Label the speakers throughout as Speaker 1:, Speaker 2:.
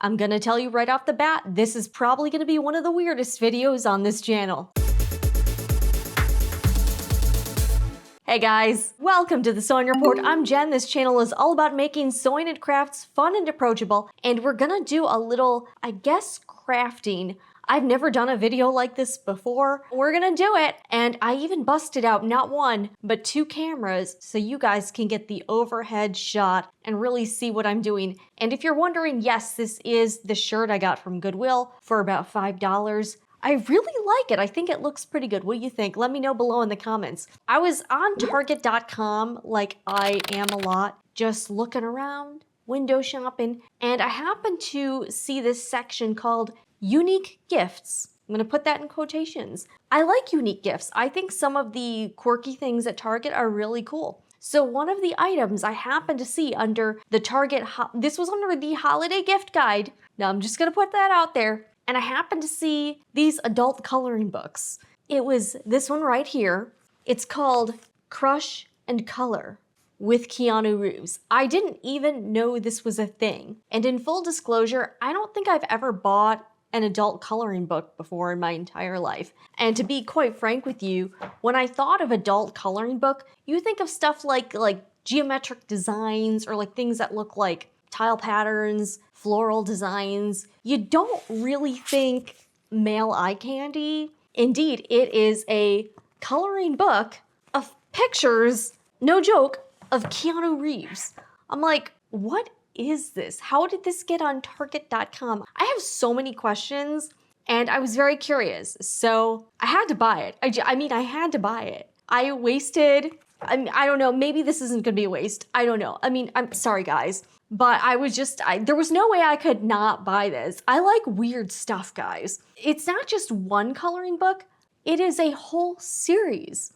Speaker 1: I'm gonna tell you right off the bat, this is probably gonna be one of the weirdest videos on this channel. Hey guys, welcome to the Sewing Report. I'm Jen. This channel is all about making sewing and crafts fun and approachable, and we're gonna do a little, I guess, crafting. I've never done a video like this before. We're gonna do it, and I even busted out not one, but 2 cameras so you guys can get the overhead shot and really see what I'm doing. And if you're wondering, yes, this is the shirt I got from Goodwill for about $5. I really like it. I think it looks pretty good. What do you think? Let me know below in the comments. I was on Target.com, like I am a lot, just looking around, window shopping, and I happened to see this section called Unique Gifts. I'm gonna put that in quotations. I like unique gifts. I think some of the quirky things at Target are really cool. So one of the items I happened to see under the Target, this was under the holiday gift guide. Now I'm just gonna put that out there. And I happened to see these adult coloring books. It was this one right here. It's called Crush and Color with Keanu Reeves. I didn't even know this was a thing. And in full disclosure, I don't think I've ever bought an adult coloring book before in my entire life. And to be quite frank with you, when I thought of adult coloring book, you think of stuff like geometric designs or like things that look like tile patterns, floral designs. You don't really think male eye candy. Indeed, it is a coloring book of pictures, no joke, of Keanu Reeves. I'm like, what is this? How did this get on Target.com? I have so many questions and I was very curious. So I had to buy it. I had to buy it. I wasted, I don't know, maybe this isn't gonna be a waste. I don't know. I'm sorry guys. But there was no way I could not buy this. I like weird stuff, guys. It's not just one coloring book, it is a whole series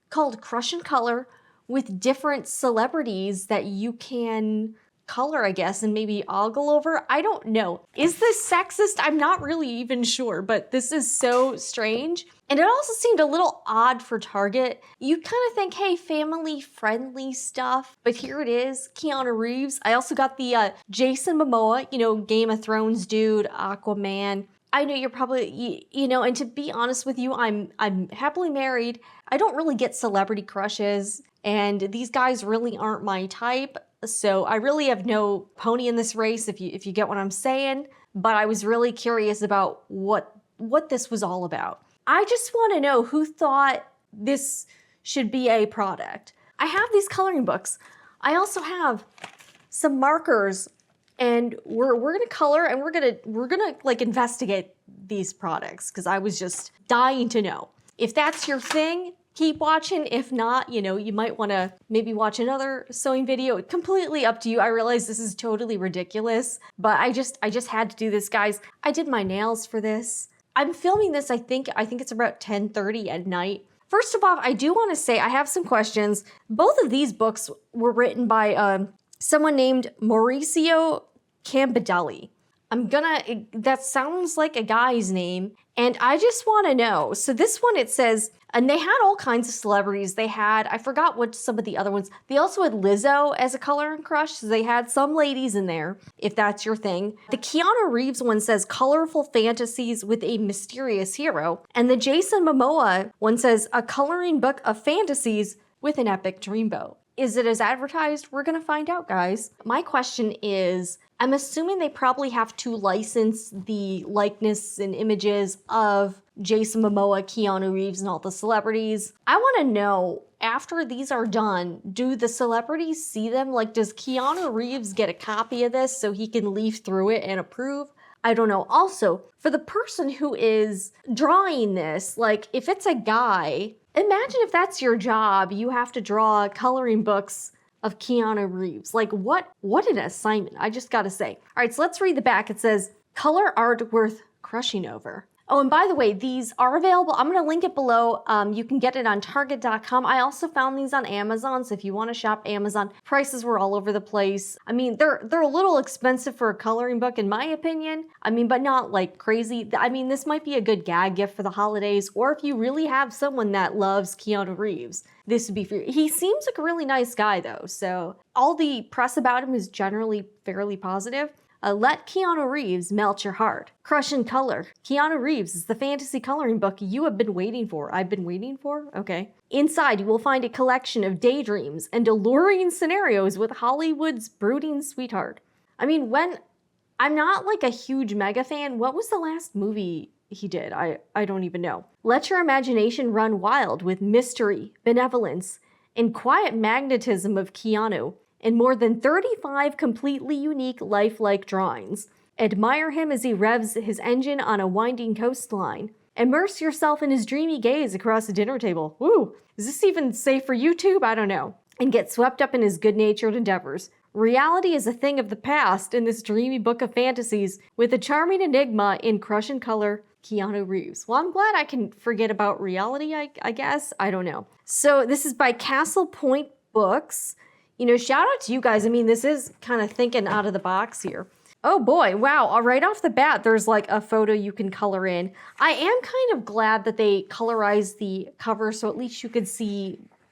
Speaker 1: called Crush and Color with different celebrities that you can color, I guess, and maybe ogle over. I don't know. Is this sexist? I'm not really even sure, but this is so strange. And it also seemed a little odd for Target. You kind of think, hey, family-friendly stuff, but here it is, Keanu Reeves. I also got the Jason Momoa, you know, Game of Thrones dude, Aquaman. I know you're probably, you know, and to be honest with you, I'm happily married. I don't really get celebrity crushes, and these guys really aren't my type. So I really have no pony in this race, if you get what I'm saying. But I was really curious about what this was all about. I just want to know who thought this should be a product. I have these coloring books. I also have some markers, and we're gonna color, and we're gonna like investigate these products because I was just dying to know. If that's your thing, keep watching. If not, you know, you might want to maybe watch another sewing video. Completely up to you. I realize this is totally ridiculous, but I just had to do this, guys. I did my nails for this. I'm filming this, I think it's about 10:30 at night. First of all, I do want to say I have some questions. Both of these books were written by someone named Maurizio Campidelli. That sounds like a guy's name, and I just want to know. So this one, it says, and they had all kinds of celebrities. They had, I forgot what some of the other ones. They also had Lizzo as a coloring crush, so they had some ladies in there, if that's your thing. The Keanu Reeves one says colorful fantasies with a mysterious hero, and the Jason Momoa one says a coloring book of fantasies with an epic dreamboat. Is it as advertised? We're gonna find out, guys. My question is, I'm assuming they probably have to license the likeness and images of Jason Momoa, Keanu Reeves, and all the celebrities. I wanna know, after these are done, do the celebrities see them? Like, does Keanu Reeves get a copy of this so he can leaf through it and approve? I don't know. Also, for the person who is drawing this, like, if it's a guy, imagine if that's your job, you have to draw coloring books of Keanu Reeves. Like, what an assignment, I just gotta say. All right, so let's read the back. It says, color art worth crushing over. Oh, and by the way, these are available. I'm gonna link it below. You can get it on Target.com. I also found these on Amazon, so if you wanna shop Amazon, prices were all over the place. I mean, they're a little expensive for a coloring book in my opinion. I mean, but not like crazy. I mean, this might be a good gag gift for the holidays, or if you really have someone that loves Keanu Reeves, this would be for you. He seems like a really nice guy though, so all the press about him is generally fairly positive. Let Keanu Reeves melt your heart. Crush in Color. Keanu Reeves is the fantasy coloring book you have been waiting for. I've been waiting for? Okay. Inside, you will find a collection of daydreams and alluring scenarios with Hollywood's brooding sweetheart. I mean, I'm not like a huge mega fan. What was the last movie he did? I don't even know. Let your imagination run wild with mystery, benevolence, and quiet magnetism of Keanu, and more than 35 completely unique lifelike drawings. Admire him as he revs his engine on a winding coastline. Immerse yourself in his dreamy gaze across a dinner table. Woo! Is this even safe for YouTube? I don't know. And get swept up in his good-natured endeavors. Reality is a thing of the past in this dreamy book of fantasies, with a charming enigma in Crush in Color, Keanu Reeves. Well, I'm glad I can forget about reality, I guess. I don't know. So this is by Castle Point Books. You know, shout out to you guys. I mean, this is kind of thinking out of the box here. Oh boy, wow. Right off the bat, there's like a photo you can color in. I am kind of glad that they colorized the cover so at least you could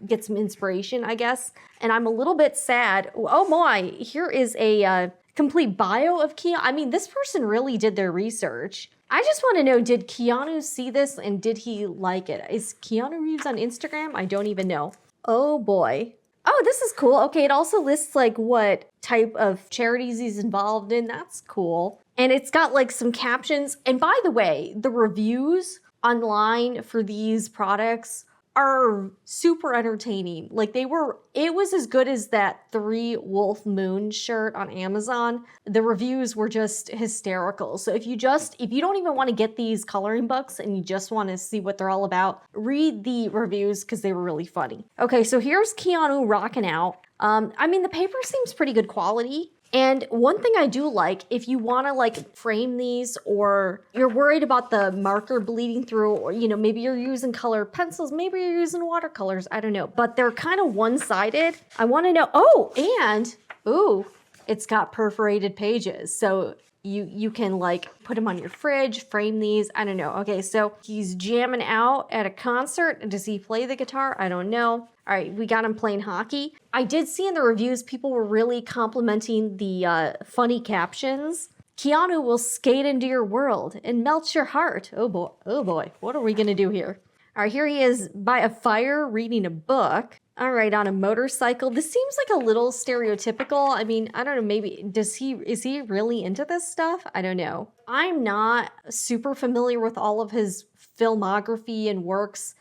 Speaker 1: get some inspiration, I guess. And I'm a little bit sad. Oh boy, here is a complete bio of Keanu. I mean, this person really did their research. I just want to know, did Keanu see this and did he like it? Is Keanu Reeves on Instagram? I don't even know. Oh boy. Oh, this is cool. Okay, it also lists like what type of charities he's involved in. That's cool. And it's got like some captions. And by the way, the reviews online for these products are super entertaining. Like it was as good as that 3 Wolf Moon shirt on Amazon. The reviews were just hysterical. So if you don't even want to get these coloring books and you just want to see what they're all about, read the reviews because they were really funny. Okay, so here's Keanu rocking out. I mean, the paper seems pretty good quality. And one thing I do like, if you want to like frame these or you're worried about the marker bleeding through, or, you know, maybe you're using colored pencils, maybe you're using watercolors, I don't know, but they're kind of one-sided. I want to know, it's got perforated pages. So you can like put them on your fridge, frame these, I don't know. Okay, so he's jamming out at a concert. Does he play the guitar? I don't know. All right, we got him playing hockey. I did see in the reviews, people were really complimenting the funny captions. Keanu will skate into your world and melt your heart. Oh boy, what are we gonna do here? All right, here he is by a fire reading a book. All right, on a motorcycle. This seems like a little stereotypical. I mean, I don't know, maybe, is he really into this stuff? I don't know. I'm not super familiar with all of his filmography and works.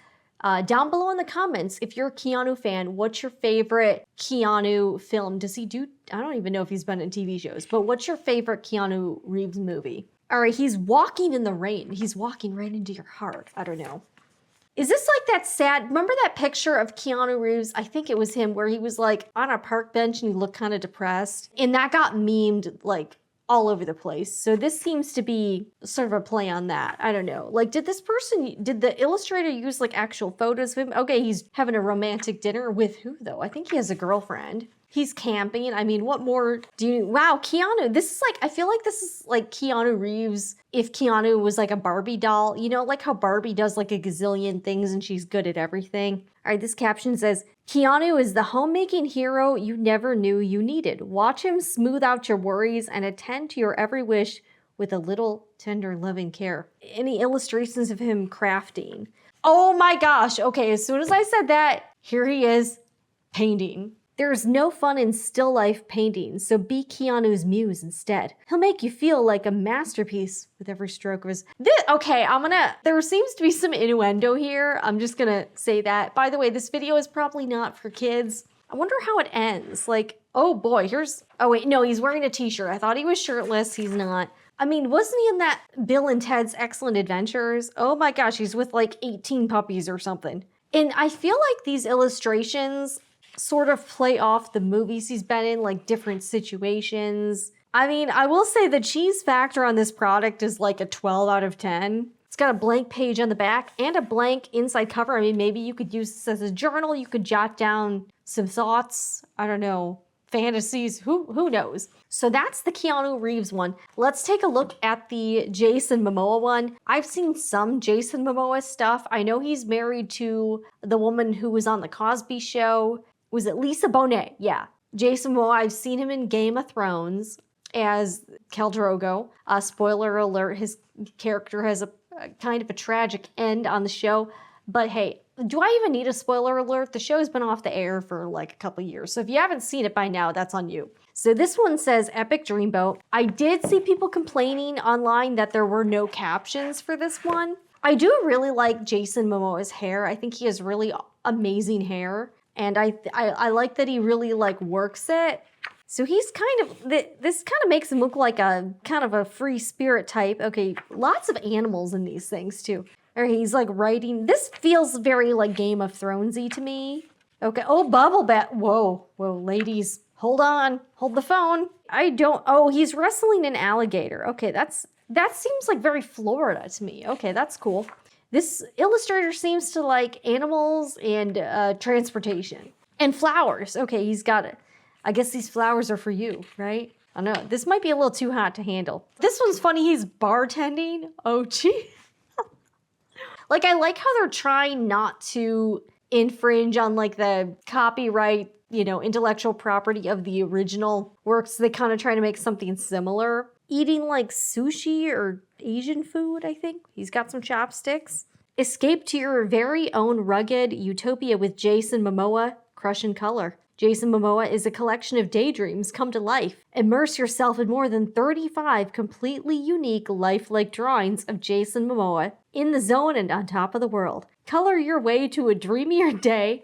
Speaker 1: Down below in the comments, if you're a Keanu fan, what's your favorite Keanu film? I don't even know if he's been in TV shows, but what's your favorite Keanu Reeves movie? All right, he's walking in the rain. He's walking right into your heart. I don't know. Is this like that sad, remember that picture of Keanu Reeves? I think it was him where he was like on a park bench and he looked kind of depressed. And that got memed like all over the place. So this seems to be sort of a play on that. I don't know. Like, did the illustrator use like actual photos of him? Okay, he's having a romantic dinner with who though? I think he has a girlfriend. He's camping. I mean, what more do you, wow, Keanu, this is like, I feel like this is like Keanu Reeves if Keanu was like a Barbie doll, you know, like how Barbie does like a gazillion things and she's good at everything. All right, this caption says, Keanu is the homemaking hero you never knew you needed. Watch him smooth out your worries and attend to your every wish with a little tender loving care. Any illustrations of him crafting? Oh my gosh. Okay, as soon as I said that, here he is painting. There's no fun in still life painting, so be Keanu's muse instead. He'll make you feel like a masterpiece with every stroke of his... there seems to be some innuendo here. I'm just gonna say that. By the way, this video is probably not for kids. I wonder how it ends. Like, oh boy, oh wait, no, he's wearing a t-shirt. I thought he was shirtless, he's not. I mean, wasn't he in that Bill and Ted's Excellent Adventures? Oh my gosh, he's with like 18 puppies or something. And I feel like these illustrations sort of play off the movies he's been in, like different situations. I mean, I will say the cheese factor on this product is like a 12 out of 10. It's got a blank page on the back and a blank inside cover. I mean, maybe you could use this as a journal. You could jot down some thoughts. I don't know, fantasies, who knows? So that's the Keanu Reeves one. Let's take a look at the Jason Momoa one. I've seen some Jason Momoa stuff. I know he's married to the woman who was on the Cosby Show. Was it Lisa Bonet? Yeah. Jason Momoa, I've seen him in Game of Thrones. as Khal Drogo. Spoiler alert, his character has a kind of a tragic end on the show. But hey, do I even need a spoiler alert? The show's been off the air for like a couple years. So if you haven't seen it by now, that's on you. So this one says Epic Dreamboat. I did see people complaining online that there were no captions for this one. I do really like Jason Momoa's hair. I think he has really amazing hair. And I like that he really like works it. So he's kind of, this kind of makes him look like a kind of a free spirit type. Okay, lots of animals in these things too. Or he's like writing, this feels very like Game of Thronesy to me. Okay, oh, bubble bat, whoa, ladies, hold on, hold the phone. Oh, he's wrestling an alligator. Okay, that seems like very Florida to me. Okay, that's cool. This illustrator seems to like animals and transportation. And flowers. Okay, he's got it. I guess these flowers are for you, right? I don't know. This might be a little too hot to handle. This one's funny. He's bartending. Oh, gee. Like, I like how they're trying not to infringe on like the copyright, intellectual property of the original works. They kind of try to make something similar. Eating like sushi or Asian food, I think. He's got some chopsticks. Escape to your very own rugged utopia with Jason Momoa, Crush and Color. Jason Momoa is a collection of daydreams come to life. Immerse yourself in more than 35 completely unique lifelike drawings of Jason Momoa in the zone and on top of the world. Color your way to a dreamier day.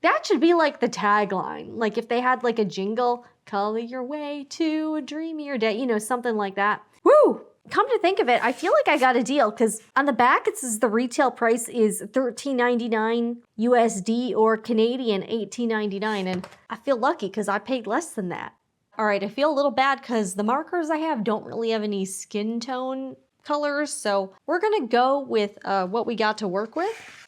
Speaker 1: That should be like the tagline. Like if they had like a jingle, color your way to a dreamier day, something like that. Woo! Come to think of it, I feel like I got a deal because on the back it says the retail price is $13.99 USD or Canadian $18.99, and I feel lucky because I paid less than that. All right, I feel a little bad because the markers I have don't really have any skin tone colors, so we're gonna go with what we got to work with,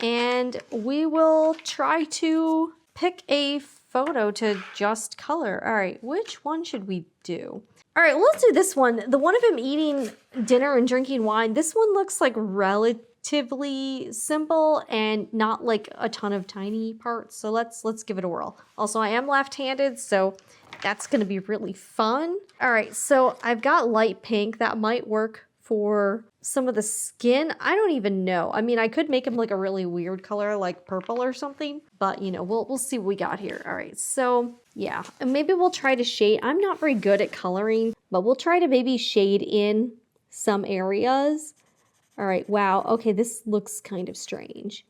Speaker 1: and we will try to pick a photo to just color. All right, which one should we do? All right, let's do this one. The one of him eating dinner and drinking wine. This one looks like relatively simple and not like a ton of tiny parts. So let's give it a whirl. Also, I am left-handed, so that's gonna be really fun. All right, so I've got light pink. That might work for some of the skin. I don't even know. I mean, I could make him like a really weird color, like purple or something, but we'll see what we got here. All right, so yeah, and maybe we'll try to shade. I'm not very good at coloring, but we'll try to maybe shade in some areas. All right, wow, okay, this looks kind of strange.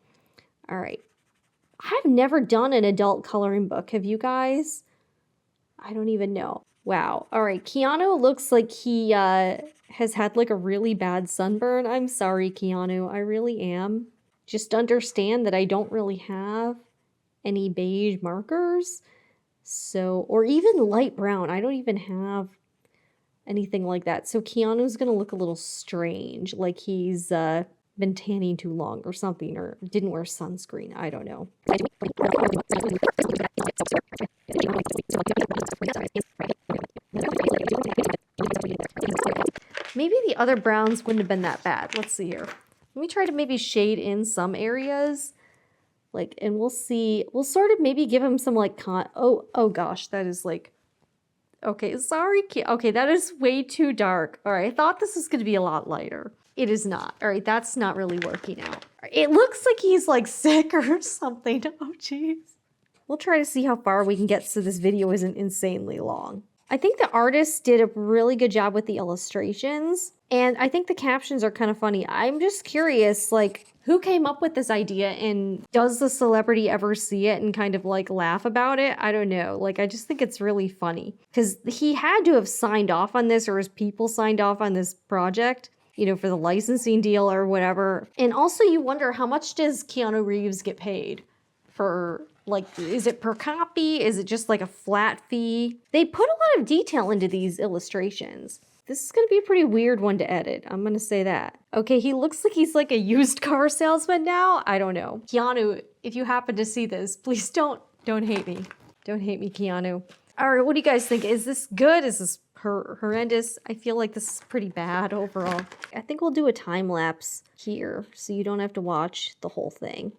Speaker 1: All right, I've never done an adult coloring book. Have you guys? I don't even know. Wow. All right, Keanu looks like he has had like a really bad sunburn. I'm sorry, Keanu. I really am. Just understand that I don't really have any beige markers. So, or even light brown. I don't even have anything like that. So Keanu's gonna look a little strange, like he's been tanning too long or something, or didn't wear sunscreen. I don't know. Maybe the other browns wouldn't have been that bad. Let's see here. Let me try to maybe shade in some areas. Like, and we'll see. We'll sort of maybe give him some like oh gosh, that is like, okay, sorry. Okay, that is way too dark. All right, I thought this was going to be a lot lighter. It is not. All right, that's not really working out. It looks like he's like sick or something. Oh, jeez. We'll try to see how far we can get so this video isn't insanely long. I think the artist did a really good job with the illustrations, and I think the captions are kind of funny. I'm just curious, like, who came up with this idea, and does the celebrity ever see it and kind of like laugh about it? I don't know. Like, I just think it's really funny because he had to have signed off on this, or his people signed off on this project, for the licensing deal or whatever. And also you wonder, how much does Keanu Reeves get paid for, like, is it per copy? Is it just like a flat fee? They put a lot of detail into these illustrations. This is gonna be a pretty weird one to edit. I'm gonna say that. Okay, he looks like he's like a used car salesman now. I don't know. Keanu, if you happen to see this, please don't hate me. Don't hate me, Keanu. All right, what do you guys think? Is this good? Is this horrendous? I feel like this is pretty bad overall. I think we'll do a time lapse here so you don't have to watch the whole thing.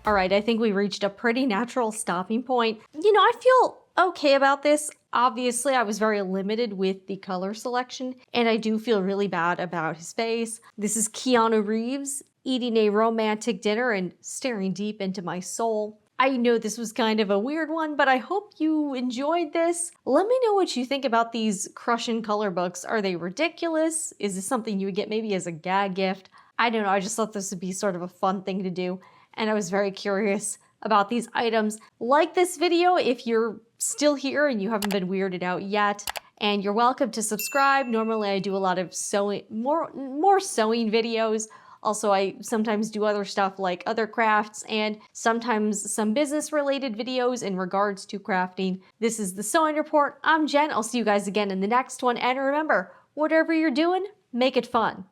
Speaker 1: All right, I think we reached a pretty natural stopping point. You know, I feel okay about this. Obviously, I was very limited with the color selection, and I do feel really bad about his face. This is Keanu Reeves eating a romantic dinner and staring deep into my soul. I know this was kind of a weird one, but I hope you enjoyed this. Let me know what you think about these crush and color books. Are they ridiculous? Is this something you would get maybe as a gag gift? I don't know, I just thought this would be sort of a fun thing to do, and I was very curious about these items. Like this video if you're still here and you haven't been weirded out yet, and you're welcome to subscribe. Normally I do a lot of sewing, more sewing videos. Also, I sometimes do other stuff like other crafts and sometimes some business related videos in regards to crafting. This is the Sewing Report. I'm Jen. I'll see you guys again in the next one. And remember, whatever you're doing, make it fun.